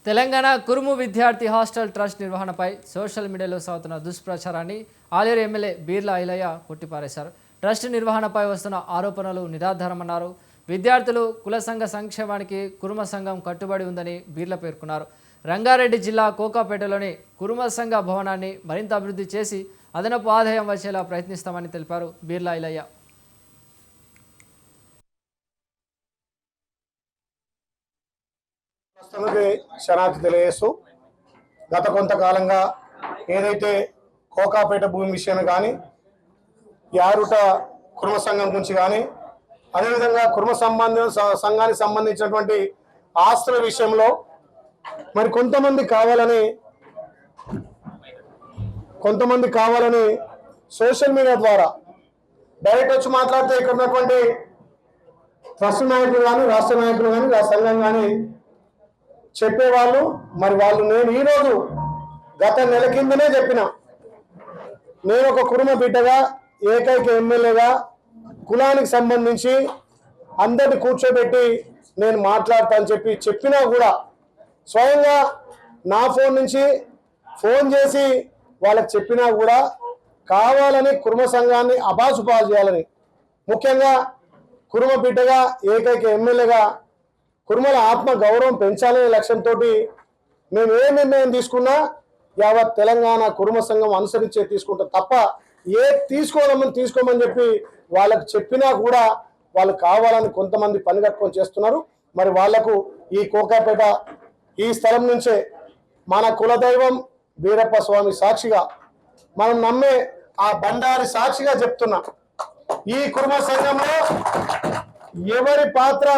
తెలంగాణ కురుము విద్యార్థి hostel trust నిర్వహణపై social మీడియాలో సాగుతున్న దుష్ప్రచారాన్ని ఆలేరు ఎమ్మెల్యే బీర్లా ఐలయ్య కొట్టిపారేశారు. ట్రస్ట్ నిర్వహణపై వస్తున్న ఆరోపణలు నిరాధారమన్నారు. విద్యార్థులు కుల సంఘ సంక్షేమానికి కురుమ సంఘం కట్టుబడి ఉందని బీర్లా పేర్కొన్నారు. రంగారెడ్డి జిల్లా కోకాపేటలోని కురుమ సంఘ భవనాన్ని మరింత అభివృద్ధి చేసి అదనపు ఆదాయం వచ్చేలా ప్రయత్నిస్తామని తెలిపారు బీర్లా ఐలయ్య. శనార్థి తెలియజేస్తూ గత కొంతకాలంగా ఏదైతే కోకాపేట భూమి విషయం కానీ యారుట కుర్మ సంఘం గురించి కానీ అదేవిధంగా కుర్మ సంఘానికి సంబంధించినటువంటి ఆస్తుల విషయంలో మరి కొంతమంది కావాలని సోషల్ మీడియా ద్వారా డైరెక్ట్ వచ్చి మాట్లాడితే ఇక్కడ ఉన్నటువంటి ట్రస్ట్ నాయకులు కానీ రాష్ట్ర నాయకులు కానీ సంఘం కానీ చెప్పేవాళ్ళు. మరి వాళ్ళు నేను ఈరోజు గత నెల కిందనే చెప్పిన, నేను ఒక కురుమ బిడ్డగా ఏకైక ఎమ్మెల్యేగా కులానికి సంబంధించి అందరిని కూర్చోబెట్టి నేను మాట్లాడతా అని చెప్పినా కూడా స్వయంగా నా ఫోన్ నుంచి ఫోన్ చేసి వాళ్ళకి చెప్పినా కూడా కావాలని కురుమ సంఘాన్ని అబాసుపాలు చేయాలని, ముఖ్యంగా కురుమ బిడ్డగా ఏకైక ఎమ్మెల్యేగా కురుమల ఆత్మ గౌరవం పెంచాలనే లక్ష్యంతో మేము ఏ నిర్ణయం తీసుకున్నా యావత్ తెలంగాణ కురుమ సంఘం అనుసరించే తీసుకుంటాం తప్ప తీసుకోమని చెప్పి వాళ్ళకు చెప్పినా కూడా వాళ్ళు కావాలని కొంతమంది పని కట్టుకొని చేస్తున్నారు. మరి వాళ్లకు ఈ కోకాపేట ఈ స్థలం నుంచే మన కులదైవం వీరప్ప స్వామి సాక్షిగా మనం నమ్మే ఆ బండారి సాక్షిగా చెప్తున్నా, ఈ కురుమ సంఘంలో ఎవరి పాత్ర